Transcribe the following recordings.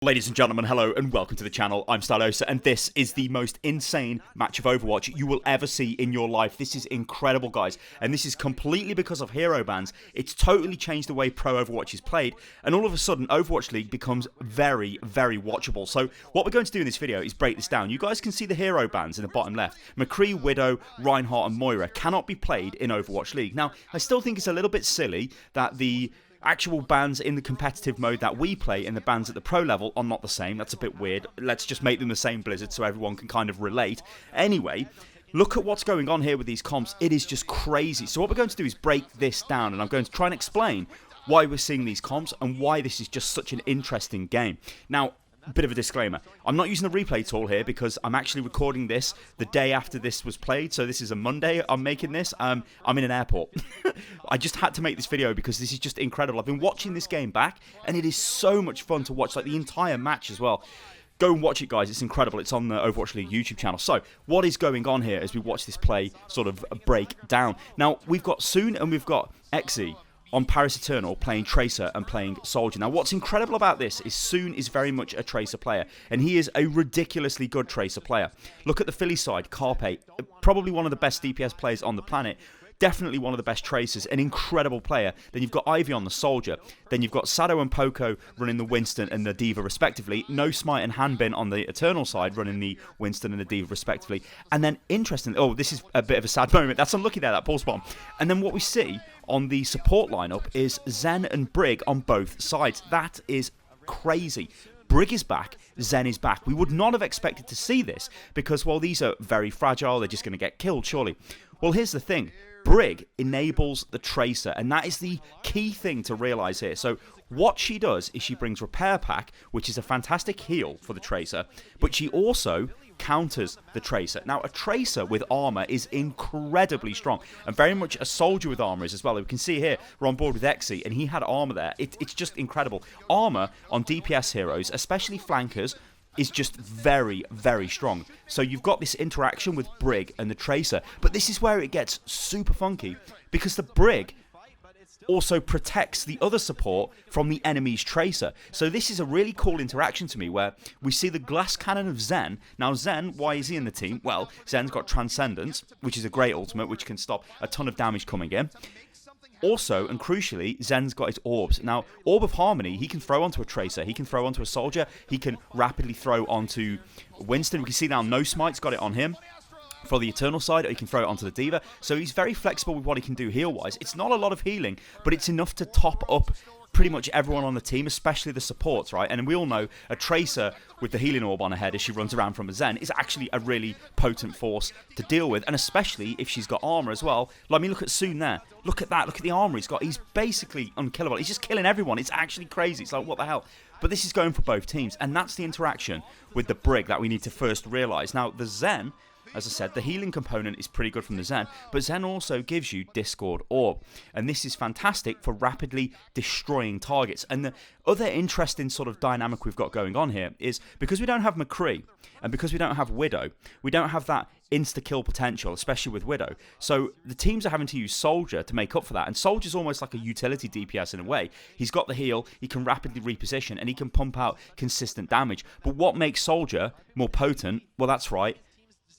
Ladies and gentlemen, hello and welcome to the channel. I'm Stylosa and this is the most insane match of Overwatch you will ever see in your life. This is incredible, guys, and this is completely because of hero bans. It's totally changed the way pro Overwatch is played, and all of a sudden Overwatch League becomes very, very watchable. So what we're going to do in this video is break this down. You guys can see the hero bans in the bottom left. McCree, Widow, Reinhardt and Moira cannot be played in Overwatch League. Now, I still think it's a little bit silly that the actual bans in the competitive mode that we play and the bans at the pro level are not the same. That's a bit weird. Let's just make them the same, Blizzard, so everyone can kind of relate. Anyway, look at what's going on here with these comps. It is just crazy. So what we're going to do is break this down, and I'm going to try and explain why we're seeing these comps and why this is just such an interesting game. Now, a bit of a disclaimer. I'm not using the replay tool here because I'm actually recording this the day after this was played. So this is a Monday I'm making this. I'm in an airport. I just had to make this video because this is just incredible. I've been watching this game back and it is so much fun to watch, like the entire match as well. Go and watch it, guys. It's incredible. It's on the Overwatch League YouTube channel. So, what is going on here as we watch this play sort of break down? Now, we've got Soon and we've got Xe on Paris Eternal playing Tracer and playing Soldier. Now, what's incredible about this is Soon is very much a Tracer player, and he is a ridiculously good Tracer player. Look at the Philly side, Carpe, probably one of the best DPS players on the planet. Definitely one of the best Tracers, an incredible player. Then you've got Ivy on the Soldier. Then you've got Sado and Poco running the Winston and the Diva respectively. No Smite and Hanbin on the Eternal side running the Winston and the Diva respectively. And then interesting, oh, this is a bit of a sad moment. That's unlucky there, that pulse bomb. And then what we see on the support lineup is Zen and Brig on both sides. That is crazy. Brig is back, Zen is back. We would not have expected to see this because, well, these are very fragile. They're just going to get killed, surely. Well, here's the thing. Brig enables the Tracer, and that is the key thing to realise here. So what she does is she brings Repair Pack, which is a fantastic heal for the Tracer, but she also counters the Tracer. Now, a Tracer with armor is incredibly strong, and very much a Soldier with armor is as well. We can see here, we're on board with Xe, and he had armor there. It's just incredible. Armor on DPS heroes, especially flankers, is just very, very strong. So you've got this interaction with Brig and the Tracer, but this is where it gets super funky, because the Brig also protects the other support from the enemy's Tracer. So this is a really cool interaction to me, where we see the glass cannon of Zen. Now Zen, why is he in the team? Well, Zen's got Transcendence, which is a great ultimate, which can stop a ton of damage coming in. Also, and crucially, Zen's got his orbs. Now, Orb of Harmony, he can throw onto a Tracer, he can throw onto a Soldier, he can rapidly throw onto Winston. We can see now No Smite's got it on him for the Eternal side, or he can throw it onto the Diva. So he's very flexible with what he can do heal-wise. It's not a lot of healing, but it's enough to top up pretty much everyone on the team, especially the supports, right? And we all know a Tracer with the healing orb on her head as she runs around from a Zen is actually a really potent force to deal with, and especially if she's got armor as well. Like, I mean, look at Soon there. Look at that. Look at the armor he's got. He's basically unkillable. He's just killing everyone. It's actually crazy. It's like, what the hell? But this is going for both teams, and that's the interaction with the Brig that we need to first realise. Now, the Zen, as I said, the healing component is pretty good from the Zen, but Zen also gives you Discord Orb, and this is fantastic for rapidly destroying targets. And the other interesting sort of dynamic we've got going on here is, because we don't have McCree, and because we don't have Widow, we don't have that insta-kill potential, especially with Widow. So the teams are having to use Soldier to make up for that, and Soldier's almost like a utility DPS in a way. He's got the heal, he can rapidly reposition, and he can pump out consistent damage. But what makes Soldier more potent? Well, that's right,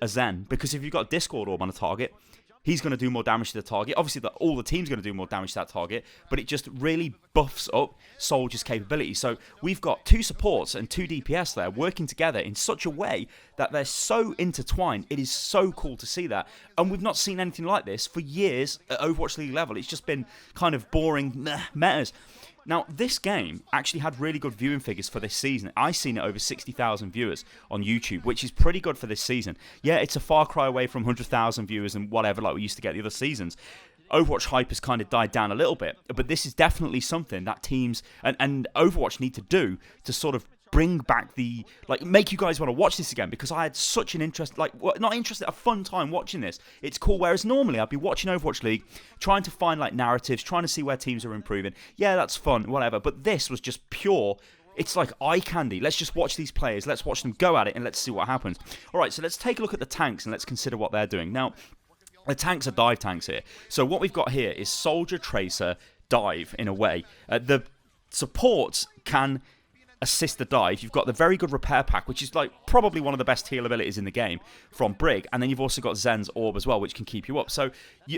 a Zen, because if you've got Discord Orb on a target, he's going to do more damage to the target. Obviously, all the team's going to do more damage to that target, but it just really buffs up Soldier's capability. So we've got two supports and two DPS there working together in such a way that they're so intertwined. It is so cool to see that, and we've not seen anything like this for years at Overwatch League level. It's just been kind of boring metas. Now, this game actually had really good viewing figures for this season. I've seen it over 60,000 viewers on YouTube, which is pretty good for this season. Yeah, it's a far cry away from 100,000 viewers and whatever like we used to get the other seasons. Overwatch hype has kind of died down a little bit, but this is definitely something that teams and Overwatch need to do to sort of bring back the, like, make you guys want to watch this again, because I had such an interest, like, not interested, a fun time watching this. It's cool, whereas normally I'd be watching Overwatch League, trying to find, like, narratives, trying to see where teams are improving. Yeah, that's fun, whatever, but this was just pure, it's like eye candy. Let's just watch these players, let's watch them go at it, and let's see what happens. Alright, so let's take a look at the tanks, and let's consider what they're doing. Now, the tanks are dive tanks here. So what we've got here is Soldier, Tracer, Dive, in a way. The supports can assist the dive. You've got the very good repair pack, which is like probably one of the best heal abilities in the game from Brig. And then you've also got Zen's Orb as well, which can keep you up. So,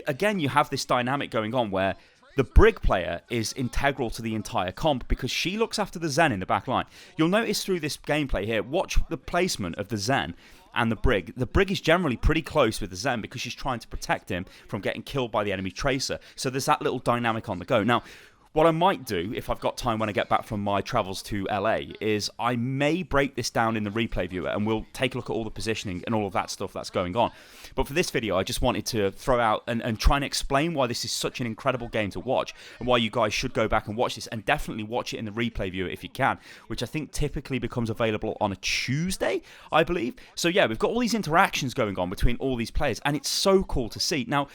again, you have this dynamic going on where the Brig player is integral to the entire comp because she looks after the Zen in the back line. You'll notice through this gameplay here, watch the placement of the Zen and the Brig. The Brig is generally pretty close with the Zen because she's trying to protect him from getting killed by the enemy Tracer. So there's that little dynamic on the go. Now, what I might do, if I've got time when I get back from my travels to LA, is I may break this down in the replay viewer and we'll take a look at all the positioning and all of that stuff that's going on. But for this video, I just wanted to throw out and try and explain why this is such an incredible game to watch and why you guys should go back and watch this, and definitely watch it in the replay viewer if you can, which I think typically becomes available on a Tuesday, I believe. So yeah, we've got all these interactions going on between all these players, and it's so cool to see. Now,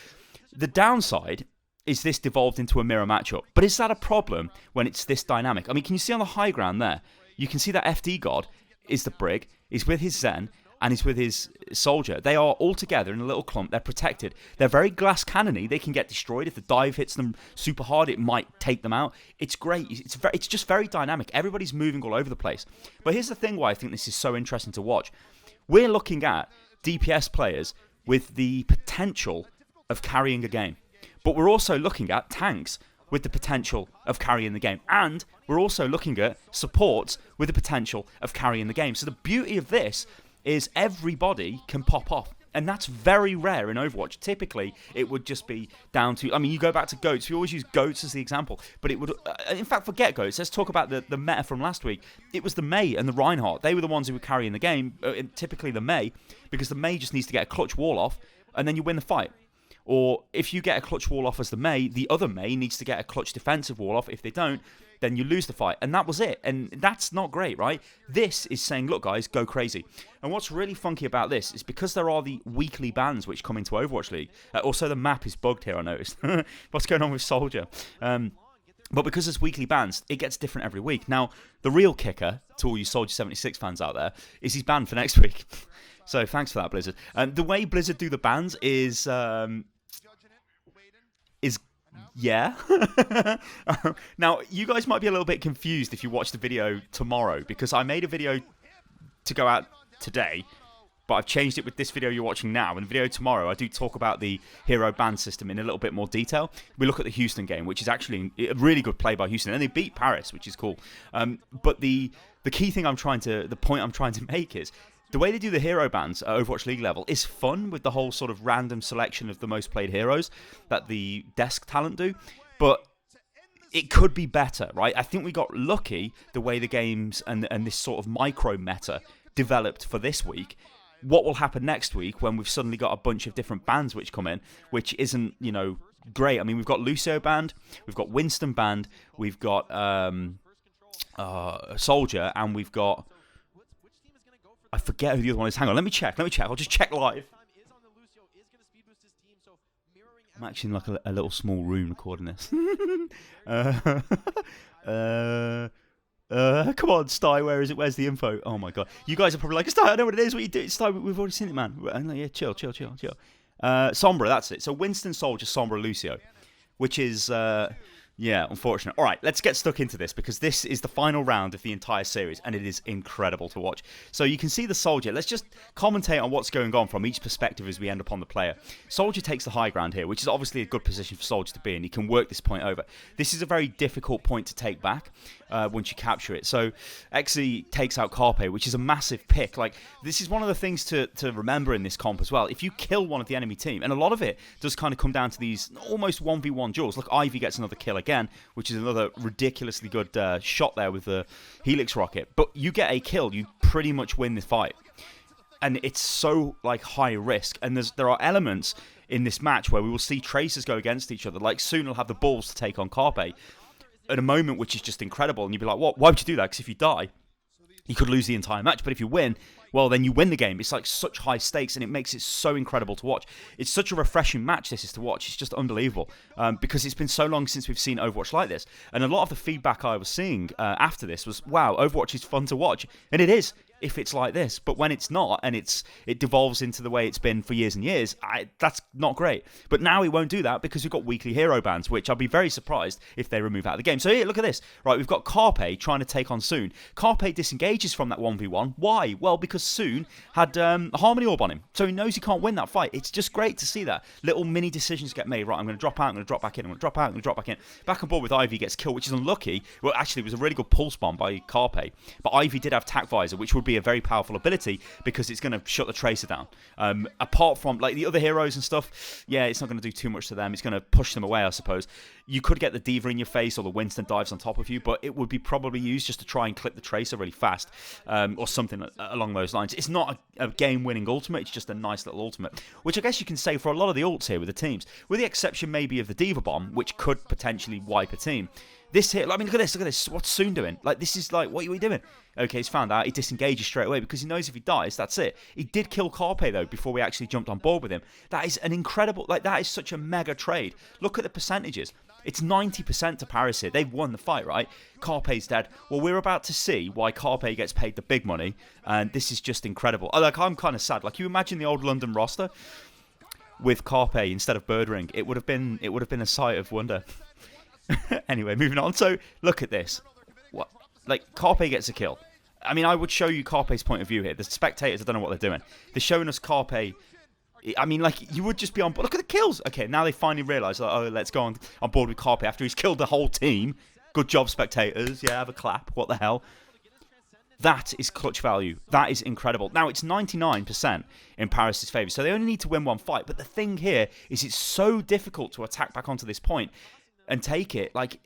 the downside is this devolved into a mirror matchup. But is that a problem when it's this dynamic? I mean, can you see on the high ground there? You can see that FD God is the Brig, he's with his Zen, and he's with his Soldier. They are all together in a little clump. They're protected. They're very glass cannony. They can get destroyed. If the dive hits them super hard, it might take them out. It's great. It's just very dynamic. Everybody's moving all over the place. But here's the thing why I think this is so interesting to watch. We're looking at DPS players with the potential of carrying a game. But we're also looking at tanks with the potential of carrying the game. And we're also looking at supports with the potential of carrying the game. So the beauty of this is everybody can pop off. And that's very rare in Overwatch. Typically, it would just be down to... I mean, you go back to GOATs. We always use GOATs as the example. But it would... in fact, forget GOATs. Let's talk about the meta from last week. It was the Mei and the Reinhardt. They were the ones who were carrying the game. Typically the Mei. Because the Mei just needs to get a clutch wall off. And then you win the fight. Or if you get a clutch wall off as the Mei, the other Mei needs to get a clutch defensive wall off. If they don't, then you lose the fight. And that was it. And that's not great, right? This is saying, look, guys, go crazy. And what's really funky about this is because there are the weekly bans which come into Overwatch League. Also, the map is bugged here, I noticed. What's going on with Soldier? But because there's weekly bans, it gets different every week. Now, the real kicker to all you Soldier 76 fans out there is he's banned for next week. So thanks for that, Blizzard. The way Blizzard do the bans is yeah. Now, you guys might be a little bit confused if you watch the video tomorrow, because I made a video to go out today, but I've changed it with this video you're watching now. In the video tomorrow, I do talk about the hero ban system in a little bit more detail. We look at the Houston game, which is actually a really good play by Houston, and they beat Paris, which is cool. But the key thing the point I'm trying to make is, the way they do the hero bans at Overwatch League level is fun with the whole sort of random selection of the most played heroes that the desk talent do, but it could be better, right? I think we got lucky the way the games and this sort of micro meta developed for this week. What will happen next week when we've suddenly got a bunch of different bans which come in, which isn't, great. I mean, we've got Lucio banned, we've got Winston banned, we've got Soldier, and we've got... I forget who the other one is. Hang on, let me check. I'll just check live. I'm actually in like a little small room recording this. Come on, Sty, where is it? Where's the info? Oh my god. You guys are probably like, Sty, I know what it is. What you do? Sty, we've already seen it, man. I'm like, yeah, chill. Sombra, that's it. So Winston, Soldier, Sombra, Lucio. Which is... yeah, unfortunate. All right, let's get stuck into this, because this is the final round of the entire series, and it is incredible to watch. So you can see the Soldier. Let's just commentate on what's going on from each perspective as we end up on the player. Soldier takes the high ground here, which is obviously a good position for Soldier to be in. He can work this point over. This is a very difficult point to take back once you capture it. So Xe takes out Carpe, which is a massive pick. Like, this is one of the things to remember in this comp as well. If you kill one of the enemy team, and a lot of it does kind of come down to these almost 1v1 duels. Look, Ivy gets another kill again, which is another ridiculously good shot there with the Helix rocket. But you get a kill, you pretty much win this fight. And it's so like high risk. And there are elements in this match where we will see Tracers go against each other. Like, soon he'll have the balls to take on Carpe at a moment which is just incredible. And you'd be like, what? Why would you do that? Because if you die, you could lose the entire match. But if you win, well, then you win the game. It's like such high stakes, and it makes it so incredible to watch. It's such a refreshing match this is to watch. It's just unbelievable, because it's been so long since we've seen Overwatch like this. And a lot of the feedback I was seeing after this was, wow, Overwatch is fun to watch. And it is. if it's like this. But when it's not, and it devolves into the way it's been for years and years, that's not great. But now it won't do that because we've got weekly hero bans, which I'll be very surprised if they remove out of the game. So here, look at this. Right, we've got Carpe trying to take on Soon. Carpe disengages from that 1v1. Why? Well, because Soon had a Harmony Orb on him, so he knows he can't win that fight. It's just great to see that. Little mini decisions get made. Right, I'm going to drop out, I'm going to drop back in, I'm going to drop out, I'm going to drop back in. Back on board with Ivy, gets killed, which is unlucky. Well, actually, it was a really good pulse bomb by Carpe, but Ivy did have Tac Visor, which would be a very powerful ability because it's going to shut the Tracer down. Apart from like the other heroes and stuff, yeah, it's not going to do too much to them. It's going to push them away, I suppose. You could get the Diva in your face or the Winston dives on top of you, but it would be probably used just to try and clip the Tracer really fast, or something along those lines. It's not a game-winning ultimate, it's just a nice little ultimate, which I guess you can say for a lot of the ults here with the teams, with the exception maybe of the Diva Bomb, which could potentially wipe a team. This here, I mean, look at this, what's Soon doing? Like, this is like, what are we doing? Okay, he's found out, he disengages straight away because he knows if he dies, that's it. He did kill Carpe, though, before we actually jumped on board with him. That is an incredible, like, that is such a mega trade. Look at the percentages. It's 90% to Paris here. They've won the fight, right? Carpe's dead. Well, we're about to see why Carpe gets paid the big money, and this is just incredible. Like, I'm kind of sad. Like, you imagine the old London roster with Carpe instead of Birdring. It would have been a sight of wonder. Anyway, moving on. So, look at this. What? Like, Carpe gets a kill. I mean, I would show you Carpe's point of view here. The spectators, I don't know what they're doing. They're showing us Carpe. I mean, like, you would just be on board. Look at the kills. Okay, now they finally realise, like, oh, let's go on board with Carpe after he's killed the whole team. Good job, spectators. Yeah, have a clap. What the hell? That is clutch value. That is incredible. Now, it's 99% in Paris' favour, so they only need to win one fight. But the thing here is it's so difficult to attack back onto this point and take it. Like,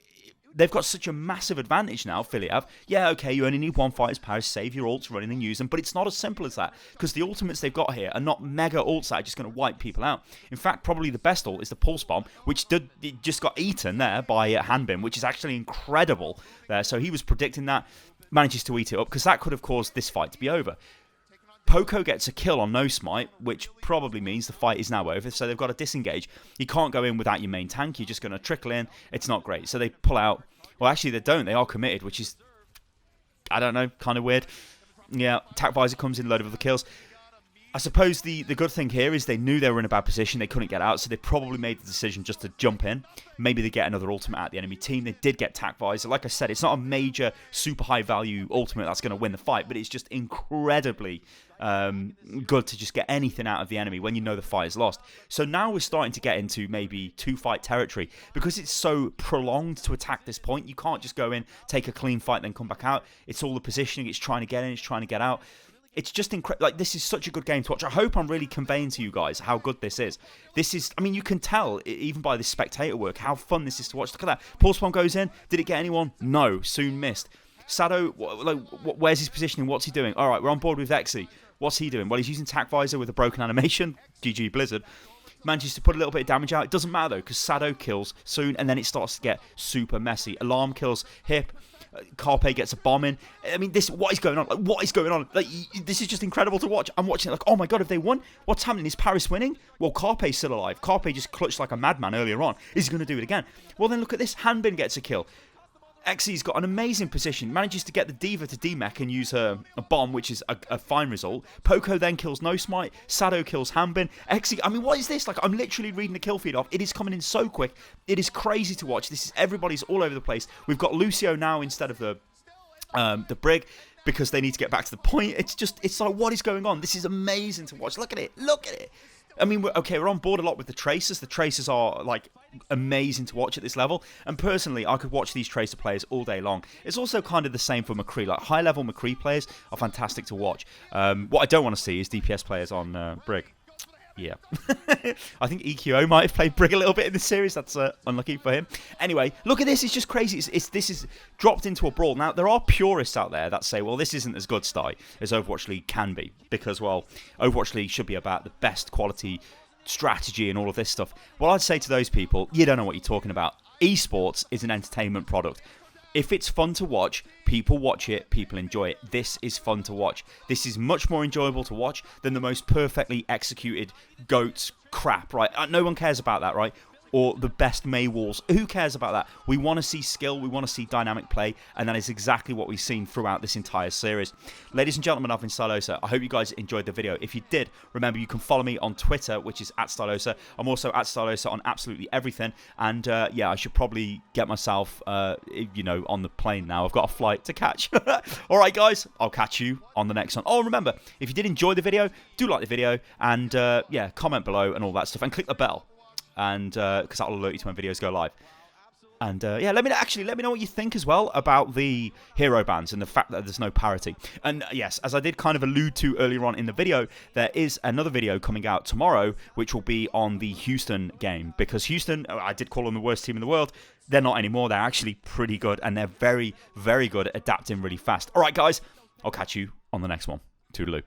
they've got such a massive advantage now, Philly have. Yeah, okay, you only need one fight as Paris, save your ults, run in and use them, but it's not as simple as that, because the ultimates they've got here are not mega ults that are just going to wipe people out. In fact, probably the best ult is the Pulse Bomb, which just got eaten there by Hanbin, which is actually incredible there. So he was predicting that, manages to eat it up, because that could have caused this fight to be over. Poco gets a kill on no smite, which probably means the fight is now over, so they've got to disengage. You can't go in without your main tank, you're just going to trickle in. It's not great. So they pull out. Well, actually, they don't. They are committed, which is, I don't know, kind of weird. Yeah, Tac Visor comes in, load of other kills. I suppose the good thing here is they knew they were in a bad position. They couldn't get out, so they probably made the decision just to jump in. Maybe they get another ultimate at the enemy team. They did get Tac Visor. Like I said, it's not a major, super high-value ultimate that's going to win the fight, but it's just incredibly good to just get anything out of the enemy when you know the fight is lost. So now we're starting to get into maybe two-fight territory. Because it's so prolonged to attack this point, you can't just go in, take a clean fight, then come back out. It's all the positioning. It's trying to get in, it's trying to get out. It's just incredible. Like, this is such a good game to watch. I hope I'm really conveying to you guys how good this is. This is, I mean, you can tell, even by this spectator work, how fun this is to watch. Look at that. Pulse Bomb goes in. Did it get anyone? No. Soon missed. Sado, like, where's his positioning? What's he doing? All right, we're on board with Vexy. What's he doing? Well, he's using Tac Visor with a broken animation. GG Blizzard. Manages to put a little bit of damage out. It doesn't matter, though, because Sado kills Soon, and then it starts to get super messy. Alarm kills Hip. Carpe gets a bomb in. I mean, what is going on? Like, what is going on? Like, this is just incredible to watch. I'm watching it like, oh my god, have they won? What's happening? Is Paris winning? Well, Carpe's still alive. Carpe just clutched like a madman earlier on. Is he going to do it again? Well, then look at this. Hanbin gets a kill. Xy's got an amazing position, manages to get the Diva to demech and use a bomb, which is a fine result. Poco then kills No Smite, Sado kills Hanbin. Xy, I mean, what is this? Like, I'm literally reading the kill feed off. It is coming in so quick. It is crazy to watch. Everybody's all over the place. We've got Lucio now instead of the Brig, because they need to get back to the point. It's like, what is going on? This is amazing to watch. Look at it. Look at it. I mean, we're on board a lot with the Tracers. The Tracers are, like, amazing to watch at this level. And personally, I could watch these Tracer players all day long. It's also kind of the same for McCree. Like, high-level McCree players are fantastic to watch. What I don't want to see is DPS players on Brig. Yeah. I think EQO might have played Brig a little bit in this series. That's unlucky for him. Anyway, look at this. It's just crazy. This is dropped into a brawl. Now, there are purists out there that say, well, this isn't as good, Sty, as Overwatch League can be. Because, well, Overwatch League should be about the best quality strategy and all of this stuff. Well, I'd say to those people, you don't know what you're talking about. Esports is an entertainment product. If it's fun to watch, people watch it, people enjoy it. This is fun to watch. This is much more enjoyable to watch than the most perfectly executed GOATs crap, right? No one cares about that, right? or the best Mei walls. Who cares about that? We want to see skill, we want to see dynamic play, and that is exactly what we've seen throughout this entire series. Ladies and gentlemen, I've been Stylosa. I hope you guys enjoyed the video. If you did, remember you can follow me on Twitter, which is @Stylosa. I'm also @Stylosa on absolutely everything, and yeah, I should probably get myself, you know, on the plane now. I've got a flight to catch. Alright guys, I'll catch you on the next one. Oh, remember, if you did enjoy the video, do like the video, and yeah, comment below and all that stuff, and click the bell, and because that'll alert you to when videos go live. And yeah, let me know what you think as well about the hero bans and the fact that there's no parity. And yes, as I did kind of allude to earlier on in the video, there is another video coming out tomorrow, which will be on the Houston game, because Houston, I did call them the worst team in the world. They're not anymore. They're actually pretty good, and they're very, very good at adapting really fast. All right, guys, I'll catch you on the next one. Toodaloo.